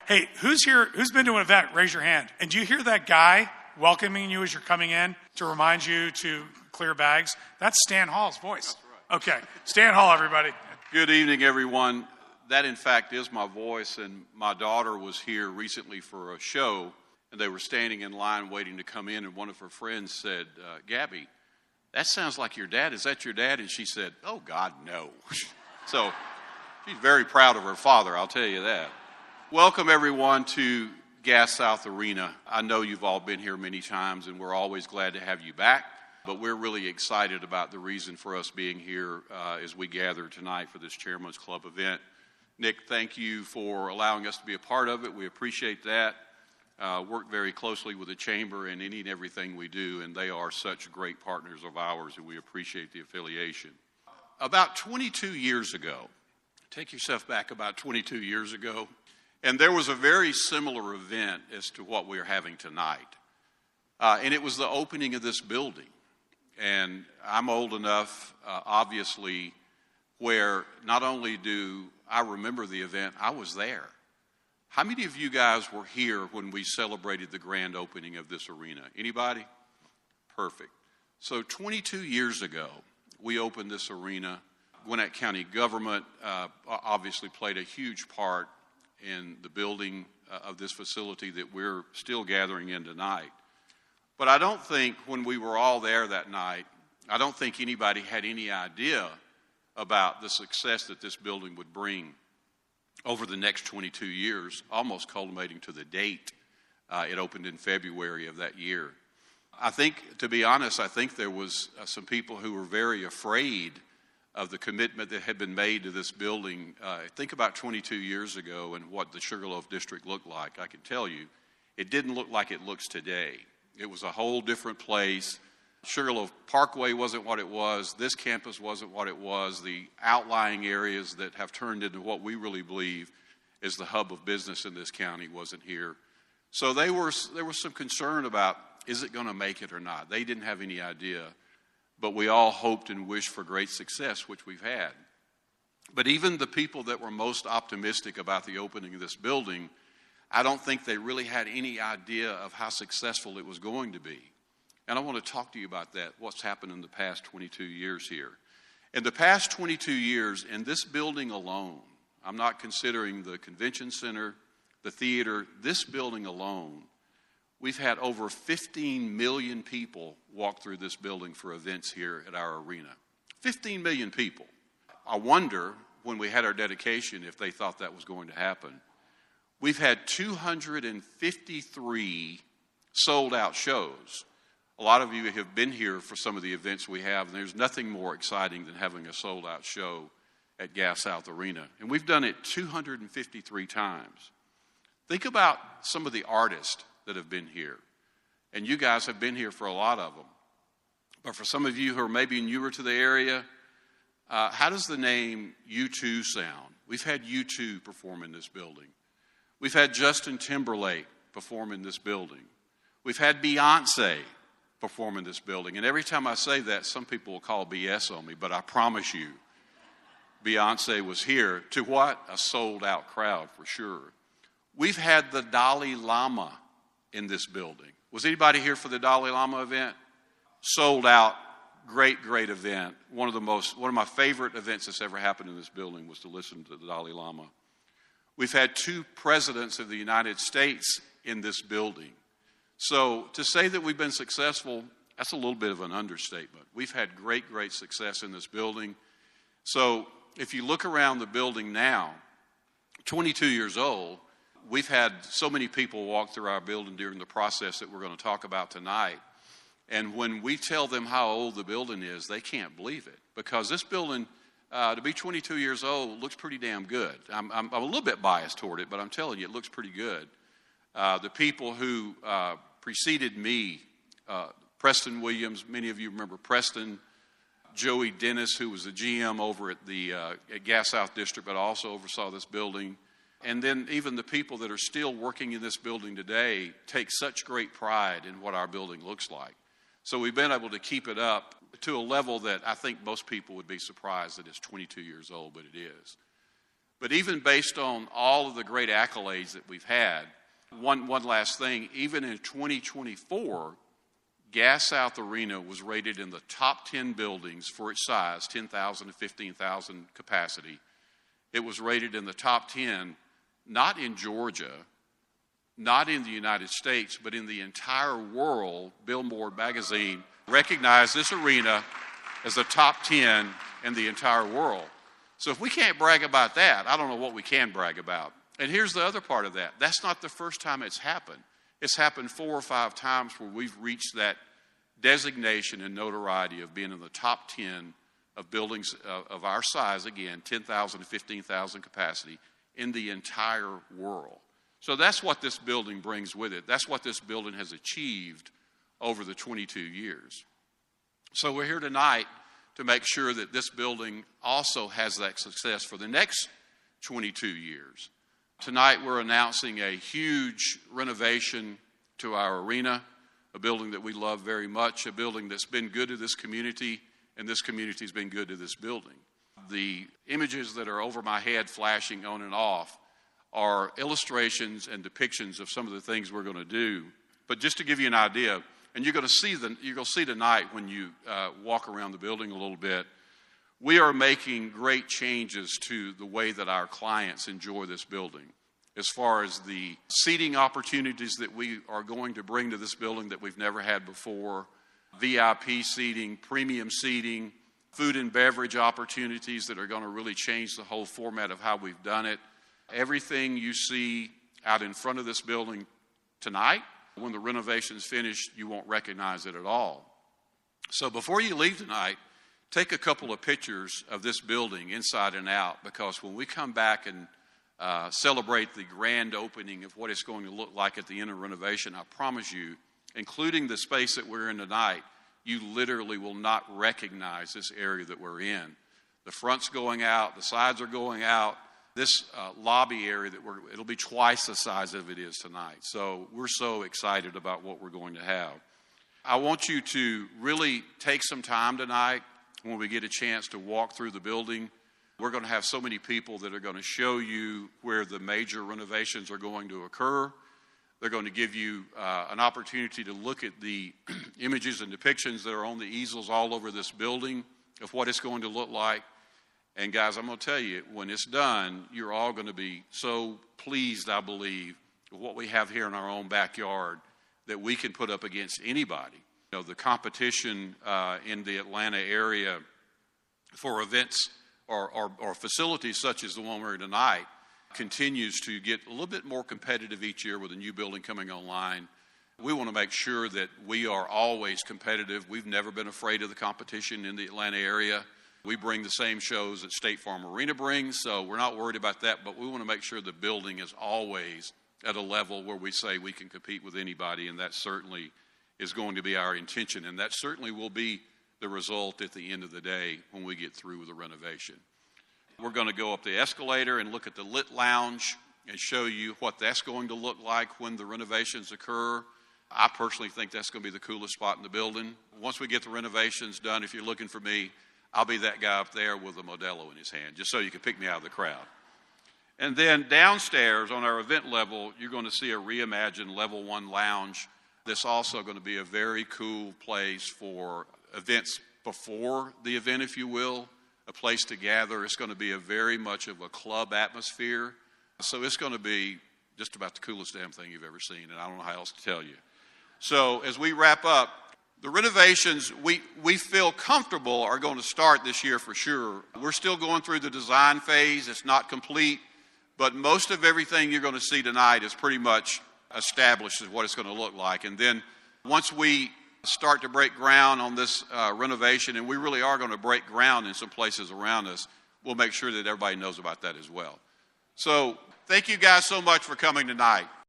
Hey, who's here? Who's been to an event? Raise your hand. And do you hear that guy welcoming you as you're coming in to remind you to clear bags? That's Stan Hall's voice. That's right. Okay, Stan Hall, everybody. Good evening, everyone. That, in fact, is my voice, and my daughter was here recently for a show, and they were standing in line waiting to come in, and one of her friends said, Gabby, that sounds like your dad. Is that your dad? And she said, oh, God, no. So she's very proud of her father, I'll tell you that. Welcome, everyone, to Gas South Arena. I know you've all been here many times, and we're always glad to have you back. But we're really excited about the reason for us being here as we gather tonight for this Chairman's Club event. Nick, thank you for allowing us to be a part of it. We appreciate that. Work very closely with the Chamber in any and everything we do, and they are such great partners of ours, and we appreciate the affiliation. About 22 years ago, take yourself back about 22 years ago, and there was a very similar event as to what we're having tonight. And it was the opening of this building. And I'm old enough, obviously, where not only do I remember the event, I was there. How many of you guys were here when we celebrated the grand opening of this arena? Anybody? Perfect. So 22 years ago, we opened this arena. Gwinnett County government obviously played a huge part in the building of this facility that we're still gathering in tonight. But I don't think when we were all there that night, I don't think anybody had any idea about the success that this building would bring over the next 22 years, almost culminating to the date. It opened in February of that year. I think, to be honest, I think there was some people who were very afraid of the commitment that had been made to this building. Think about 22 years ago and what the Sugarloaf District looked like. I can tell you, it didn't look like it looks today. It was a whole different place. Sugarloaf Parkway wasn't what it was. This campus wasn't what it was. The outlying areas that have turned into what we really believe is the hub of business in this county wasn't here. So there was some concern about, is it going to make it or not? They didn't have any idea. But we all hoped and wished for great success, which we've had. But even the people that were most optimistic about the opening of this building, I don't think they really had any idea of how successful it was going to be. And I want to talk to you about that, what's happened in the past 22 years here. In the past 22 years, in this building alone, I'm not considering the convention center, the theater, this building alone, we've had over 15 million people walk through this building for events here at our arena. 15 million people. I wonder, when we had our dedication, if they thought that was going to happen. We've had 253 sold-out shows. A lot of you have been here for some of the events we have, and there's nothing more exciting than having a sold-out show at Gas South Arena. And we've done it 253 times. Think about some of the artists that have been here. And you guys have been here for a lot of them. But for some of you who are maybe newer to the area, how does the name U2 sound? We've had U2 perform in this building. We've had Justin Timberlake perform in this building. We've had Beyonce perform in this building. And every time I say that, some people will call BS on me, but I promise you, Beyonce was here to what? A sold-out crowd for sure. We've had the Dalai Lama in this building. Was anybody here for the Dalai Lama event? Sold out, great, great event. One of my favorite events that's ever happened in this building was to listen to the Dalai Lama. We've had 2 presidents of the United States in this building. So to say that we've been successful, that's a little bit of an understatement. We've had great, great success in this building. So if you look around the building now, 22 years old, we've had so many people walk through our building during the process that we're going to talk about tonight. And when we tell them how old the building is, they can't believe it. Because this building, to be 22 years old, looks pretty damn good. I'm a little bit biased toward it, but I'm telling you, it looks pretty good. The people who preceded me, Preston Williams, many of you remember Preston, Joey Dennis, who was the GM over at the at Gas South District, but also oversaw this building. And then even the people that are still working in this building today take such great pride in what our building looks like. So we've been able to keep it up to a level that I think most people would be surprised that it's 22 years old, but it is. But even based on all of the great accolades that we've had, one last thing, even in 2024, Gas South Arena was rated in the top 10 buildings for its size, 10,000 to 15,000 capacity. It was rated in the top 10, not in Georgia, not in the United States, but in the entire world. Billboard magazine recognized this arena as the top 10 in the entire world. So if we can't brag about that, I don't know what we can brag about. And here's the other part of that. That's not the first time it's happened. It's happened 4 or 5 times where we've reached that designation and notoriety of being in the top 10 of buildings of our size, again, 10,000 to 15,000 capacity in the entire world. So that's what this building brings with it. That's what this building has achieved over the 22 years. So we're here tonight to make sure that this building also has that success for the next 22 years. Tonight we're announcing a huge renovation to our arena, a building that we love very much, a building that's been good to this community, and this community has been good to this building. The images that are over my head flashing on and off are illustrations and depictions of some of the things we're going to do. But just to give you an idea, and you're going to see tonight when you walk around the building a little bit, we are making great changes to the way that our clients enjoy this building. As far as the seating opportunities that we are going to bring to this building that we've never had before, VIP seating, premium seating, food and beverage opportunities that are going to really change the whole format of how we've done it. Everything you see out in front of this building tonight, when the renovation is finished, you won't recognize it at all. So before you leave tonight, take a couple of pictures of this building inside and out, because when we come back and celebrate the grand opening of what it's going to look like at the end of renovation, I promise you, including the space that we're in tonight, you literally will not recognize this area that we're in. The front's going out, the sides are going out. This lobby area, it'll be twice the size of it is tonight. So we're so excited about what we're going to have. I want you to really take some time tonight when we get a chance to walk through the building. We're going to have so many people that are going to show you where the major renovations are going to occur. They're going to give you an opportunity to look at the images and depictions that are on the easels all over this building of what it's going to look like. And guys, I'm going to tell you, when it's done, you're all going to be so pleased, I believe, with what we have here in our own backyard that we can put up against anybody. You know, the competition in the Atlanta area for events or facilities such as the one we're in tonight continues to get a little bit more competitive each year with a new building coming online. We want to make sure that we are always competitive. We've never been afraid of the competition in the Atlanta area. We bring the same shows that State Farm Arena brings, so we're not worried about that, but we want to make sure the building is always at a level where we say we can compete with anybody, and that certainly is going to be our intention, and that certainly will be the result at the end of the day when we get through with the renovation. We're going to go up the escalator and look at the lit lounge and show you what that's going to look like when the renovations occur. I personally think that's going to be the coolest spot in the building. Once we get the renovations done, if you're looking for me, I'll be that guy up there with a Modelo in his hand, just so you can pick me out of the crowd. And then downstairs on our event level, you're going to see a reimagined level 1 lounge. This also going to be a very cool place for events before the event, if you will, a place to gather. It's going to be a very much of a club atmosphere. So it's going to be just about the coolest damn thing you've ever seen, and I don't know how else to tell you. So as we wrap up, the renovations we feel comfortable are going to start this year for sure. We're still going through the design phase. It's not complete, but most of everything you're going to see tonight is pretty much established as what it's going to look like. And then once we start to break ground on this renovation, and we really are going to break ground in some places around us, we'll make sure that everybody knows about that as well. So thank you guys so much for coming tonight.